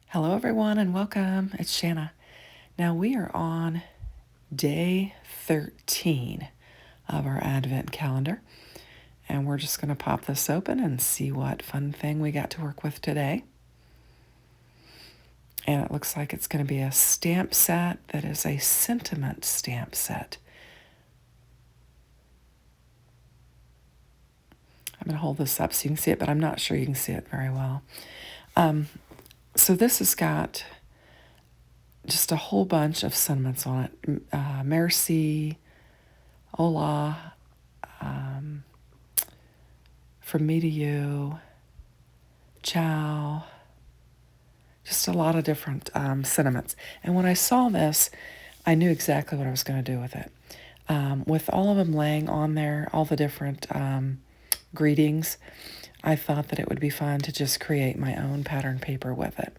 Hello everyone and welcome. It's Shanna. Now we are on day 13 of our Advent calendar, and we're just going to pop this open and see what fun thing we got to work with today. And it looks like it's going to be a stamp set that is a sentiment stamp set. I'm going to hold this up so you can see it, but I'm not sure you can see it very well. So this has got just a whole bunch of sentiments on it. Merci, hola, from me to you, ciao, just a lot of different sentiments. And when I saw this, I knew exactly what I was going to do with it. With all of them laying on there, all the different greetings, I thought that it would be fun to just create my own pattern paper with it.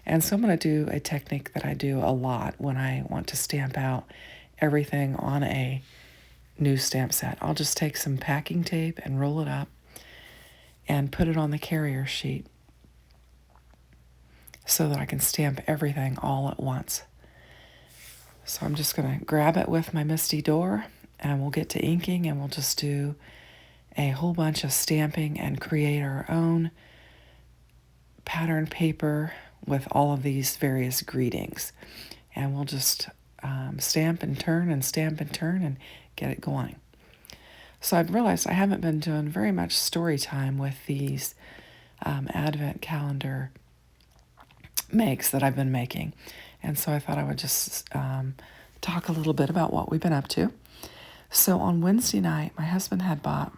And so I'm going to do a technique that I do a lot when I want to stamp out everything on a new stamp set. I'll just take some packing tape and roll it up and put it on the carrier sheet so that I can stamp everything all at once. So I'm just going to grab it with my Misty Door, and we'll get to inking, and we'll just do a whole bunch of stamping and create our own pattern paper with all of these various greetings. And we'll just stamp and turn and stamp and turn and get it going. So I've realized I haven't been doing very much story time with these Advent calendar makes that I've been making. And so I thought I would just talk a little bit about what we've been up to. So on Wednesday night, my husband had bought,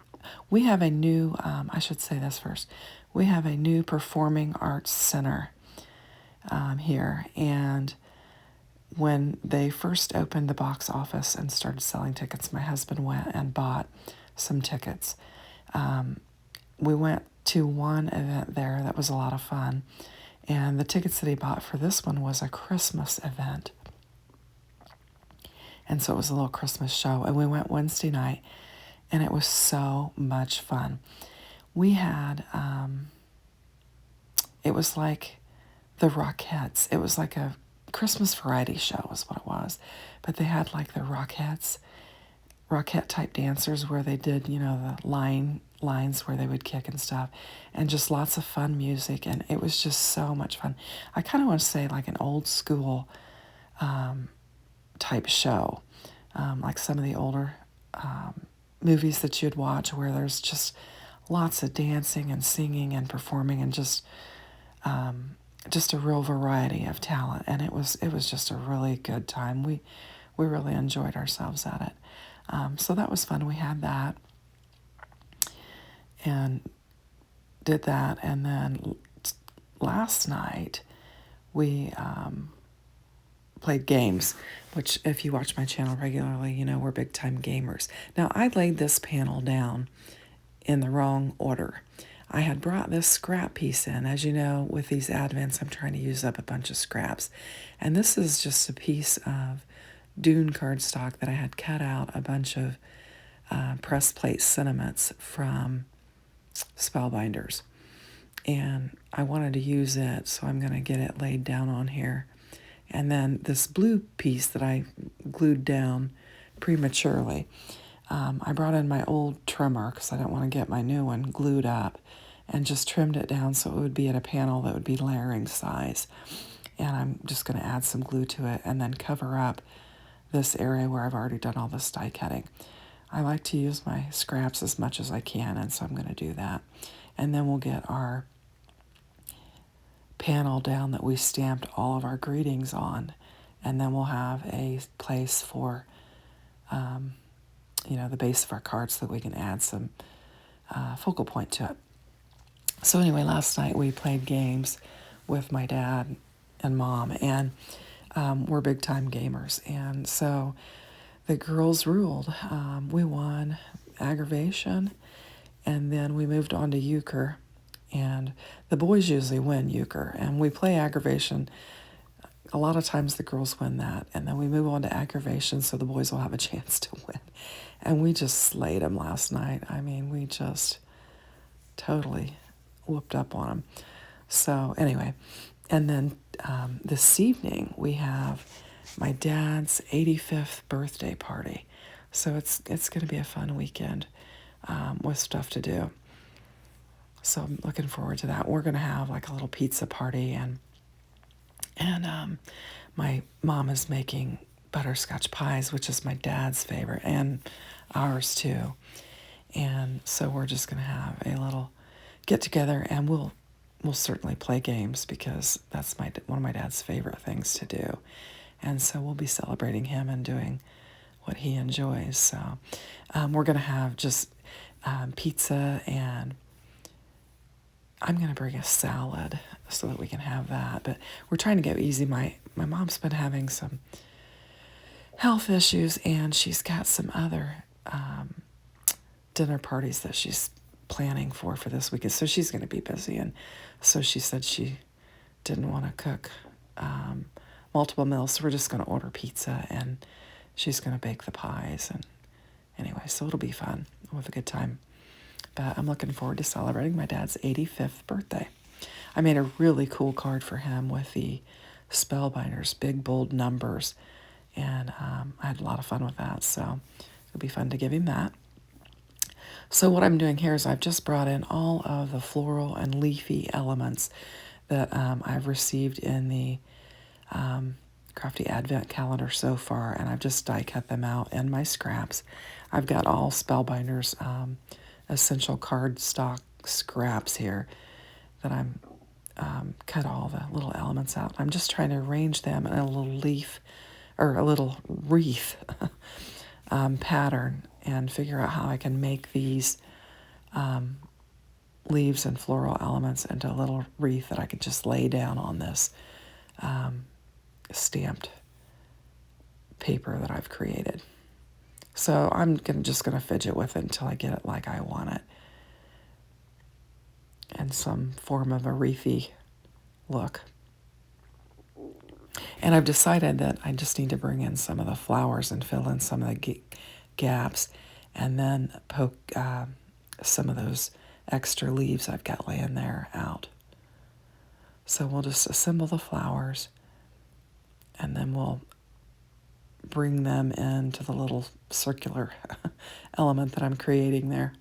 we have a new, I should say this first, we have a new performing arts center here. And when they first opened the box office and started selling tickets, my husband went and bought some tickets. We went to one event there that was a lot of fun. And the tickets that he bought for this one was a Christmas event. And so it was a little Christmas show. And we went Wednesday night, and it was so much fun. We had, it was like the Rockettes. It was like a Christmas variety show is what it was. But they had like the Rockettes, Rockette type dancers where they did, the lines where they would kick and stuff, and just lots of fun music, and it was just so much fun. I kind of want to say like an old school type show, like some of the older movies that you'd watch where there's just lots of dancing and singing and performing and just a real variety of talent, and it was just a really good time. We really enjoyed ourselves at it. So that was fun. We had that and did that. And then last night we played games, which if you watch my channel regularly, we're big time gamers. Now I laid this panel down in the wrong order. I had brought this scrap piece in. As you know, with these Advents, I'm trying to use up a bunch of scraps. And this is just a piece of Dune cardstock that I had cut out a bunch of press plate sentiments from Spellbinders. And I wanted to use it, so I'm going to get it laid down on here. And then this blue piece that I glued down prematurely, I brought in my old trimmer because I didn't want to get my new one glued up, and just trimmed it down so it would be at a panel that would be layering size. And I'm just going to add some glue to it and then cover up this area where I've already done all this die cutting. I like to use my scraps as much as I can, and so I'm going to do that. And then we'll get our panel down that we stamped all of our greetings on, and then we'll have a place for the base of our card so that we can add some focal point to it. So anyway, last night we played games with my dad and mom, and we're big time gamers, and so the girls ruled. We won aggravation, and then we moved on to euchre, and the boys usually win euchre, and we play aggravation a lot of times the girls win that, and then we move on to aggravation, so the boys will have a chance to win. And we just slayed them last night. I mean, we just totally whooped up on them. So anyway, and then this evening we have my dad's 85th birthday party. So it's going to be a fun weekend with stuff to do. So I'm looking forward to that. We're going to have like a little pizza party, and my mom is making butterscotch pies, which is my dad's favorite, and ours too. And so we're just going to have a little get together, and we'll certainly play games because that's one of my dad's favorite things to do. And so we'll be celebrating him and doing what he enjoys. So we're going to have just pizza, and I'm going to bring a salad so that we can have that. But we're trying to go easy. My mom's been having some health issues, and she's got some other dinner parties that she's planning for this weekend. So she's going to be busy. And so she said she didn't want to cook multiple meals. So we're just going to order pizza, and she's going to bake the pies. And anyway, so it'll be fun. We'll have a good time. But I'm looking forward to celebrating my dad's 85th birthday. I made a really cool card for him with the Spellbinders, big, bold numbers. And I had a lot of fun with that. So it'll be fun to give him that. So what I'm doing here is I've just brought in all of the floral and leafy elements that I've received in the Crafty Advent Calendar so far. And I've just die cut them out in my scraps. I've got all Spellbinders essential cardstock scraps here that I'm cut all the little elements out. I'm just trying to arrange them in a little leaf or a little wreath pattern and figure out how I can make these leaves and floral elements into a little wreath that I could just lay down on this stamped paper that I've created. So I'm just going to fidget with it until I get it like I want it, in some form of a wreathy look. And I've decided that I just need to bring in some of the flowers and fill in some of the gaps, and then poke some of those extra leaves I've got laying there out. So we'll just assemble the flowers, and then we'll bring them into the little circular element that I'm creating there.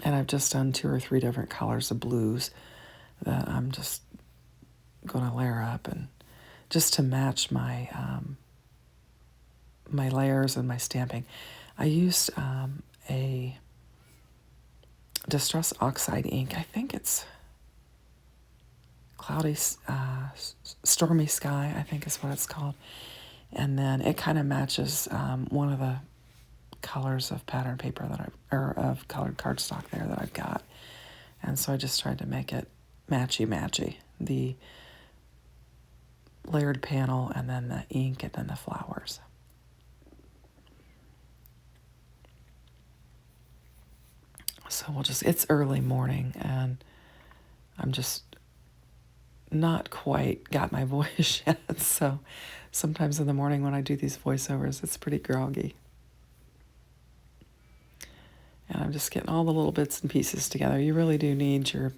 And I've just done 2 or 3 different colors of blues that I'm just going to layer up, and just to match my my layers and my stamping. I used a Distress Oxide ink. I think it's Cloudy, Stormy Sky, I think is what it's called. And then it kind of matches one of the colors of pattern paper of colored cardstock there that I've got. And so I just tried to make it matchy-matchy. The layered panel, and then the ink, and then the flowers. So it's early morning, and I'm just not quite got my voice yet. So sometimes in the morning when I do these voiceovers, it's pretty groggy. And I'm just getting all the little bits and pieces together. You really do need your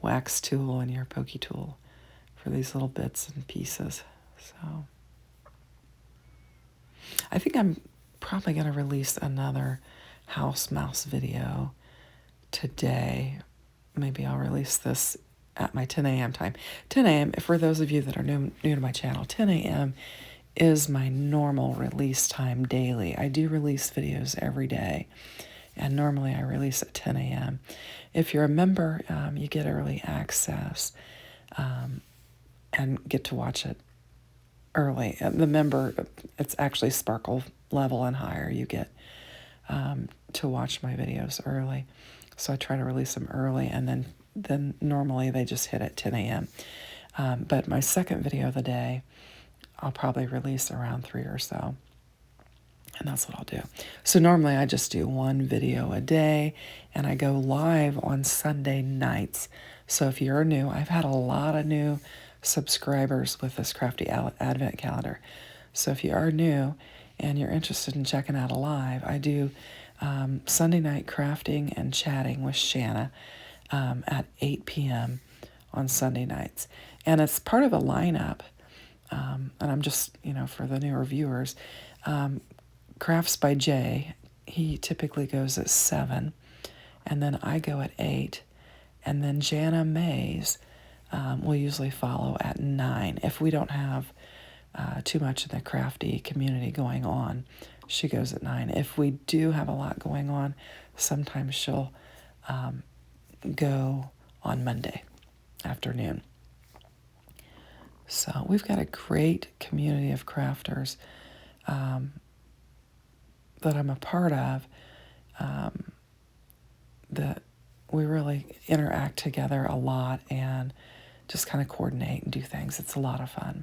wax tool and your pokey tool for these little bits and pieces. So I think I'm probably going to release another house mouse video today. Maybe I'll release this at my 10 a.m. time. 10 a.m., for those of you that are new to my channel, 10 a.m. is my normal release time daily. I do release videos every day, and normally I release at 10 a.m. If you're a member, you get early access and get to watch it early. The member, it's actually sparkle level and higher. You get to watch my videos early. So I try to release them early, and then normally they just hit at 10 a.m. But my second video of the day, I'll probably release around 3 or so. And that's what I'll do. So normally I just do one video a day, and I go live on Sunday nights. So if you're new, I've had a lot of new subscribers with this Crafty Advent Calendar. So if you are new and you're interested in checking out a live, I do Sunday night crafting and chatting with Shanna at 8 p.m. on Sunday nights. And it's part of a lineup. And I'm just, for the newer viewers, Crafts by Jay, he typically goes at 7, and then I go at 8, and then Jana Mays will usually follow at 9. If we don't have too much in the crafty community going on, she goes at 9. If we do have a lot going on, sometimes she'll go on Monday afternoon. So we've got a great community of crafters that I'm a part of, that we really interact together a lot and just kind of coordinate and do things. It's a lot of fun.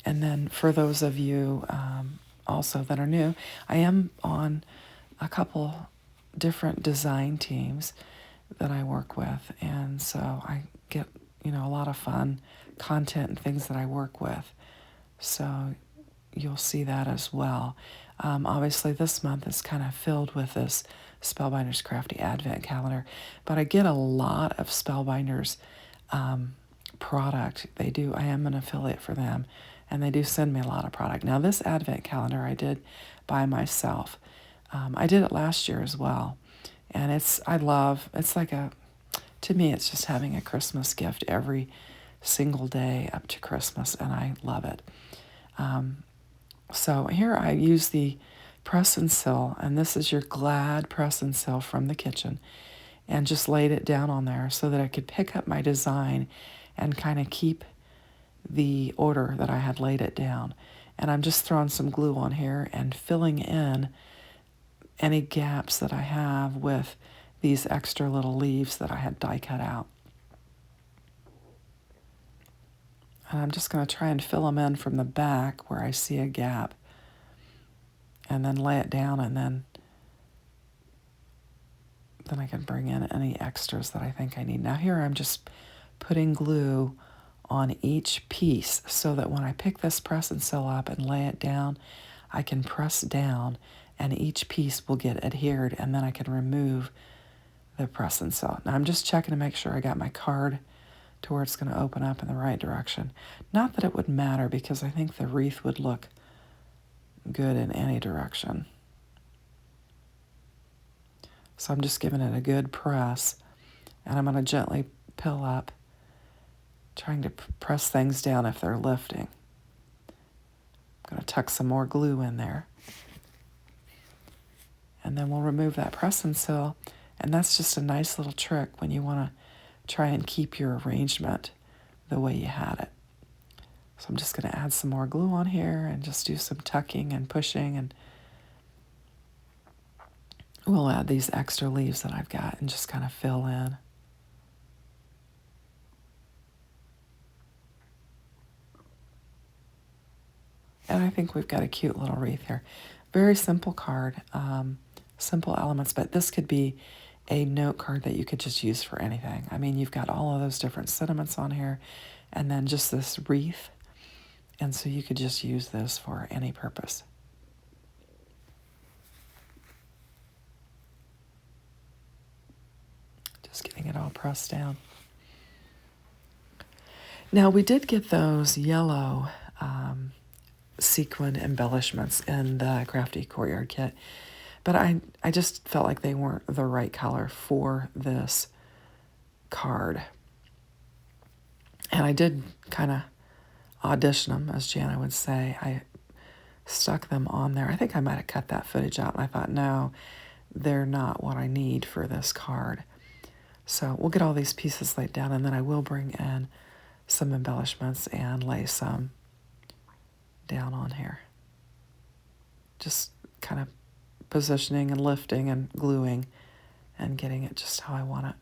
And then for those of you also that are new, I am on a couple different design teams that I work with, and so I get a lot of fun content and things that I work with. So you'll see that as well. Obviously, this month is kind of filled with this Spellbinders Crafty Advent Calendar, but I get a lot of Spellbinders product. I am an affiliate for them, and they do send me a lot of product. Now, this Advent Calendar I did by myself. I did it last year as well, and it's to me, it's just having a Christmas gift every single day up to Christmas, and I love it. So here I use the press and seal, and this is your Glad press and seal from the kitchen, and just laid it down on there so that I could pick up my design and kind of keep the order that I had laid it down. And I'm just throwing some glue on here and filling in any gaps that I have with these extra little leaves that I had die cut out. And I'm just going to try and fill them in from the back where I see a gap, and then lay it down, and then I can bring in any extras that I think I need. Now here I'm just putting glue on each piece so that when I pick this press and seal up and lay it down, I can press down and each piece will get adhered, and then I can remove the press and seal. Now I'm just checking to make sure I got my card to where it's going to open up in the right direction. Not that it would matter, because I think the wreath would look good in any direction. So I'm just giving it a good press, and I'm going to gently pill up, trying to press things down if they're lifting. I'm going to tuck some more glue in there. And then we'll remove that press and seal, and that's just a nice little trick when you want to try and keep your arrangement the way you had it. So I'm just going to add some more glue on here and just do some tucking and pushing, and we'll add these extra leaves that I've got and just kind of fill in. And I think we've got a cute little wreath here. Very simple card, simple elements, but this could be a note card that you could just use for anything. I mean, you've got all of those different sentiments on here, and then just this wreath, and so you could just use this for any purpose. Just getting it all pressed down. Now, we did get those yellow sequin embellishments in the Crafty Courtyard kit, but I just felt like they weren't the right color for this card. And I did kind of audition them, as Jana would say. I stuck them on there. I think I might have cut that footage out, and I thought, no, they're not what I need for this card. So we'll get all these pieces laid down, and then I will bring in some embellishments and lay some down on here. Just kind of positioning and lifting and gluing and getting it just how I want it.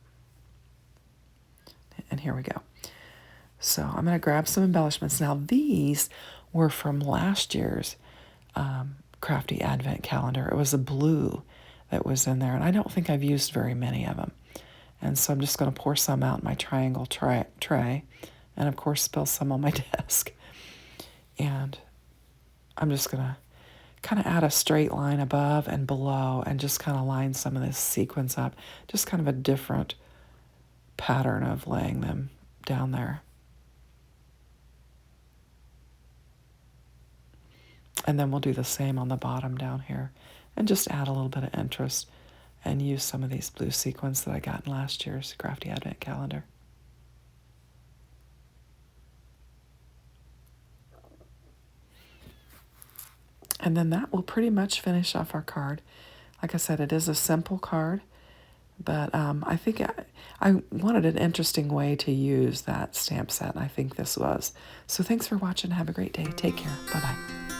And here we go. So I'm going to grab some embellishments. Now these were from last year's Crafty Advent Calendar. It was a blue that was in there, and I don't think I've used very many of them. And so I'm just going to pour some out in my triangle tray, and of course spill some on my desk. And I'm just going to kind of add a straight line above and below and just kind of line some of this sequins up. Just kind of a different pattern of laying them down there. And then we'll do the same on the bottom down here and just add a little bit of interest and use some of these blue sequins that I got in last year's Crafty Advent Calendar. And then that will pretty much finish off our card. Like I said, it is a simple card, but I think I wanted an interesting way to use that stamp set, and I think this was. So thanks for watching. Have a great day. Take care. Bye-bye.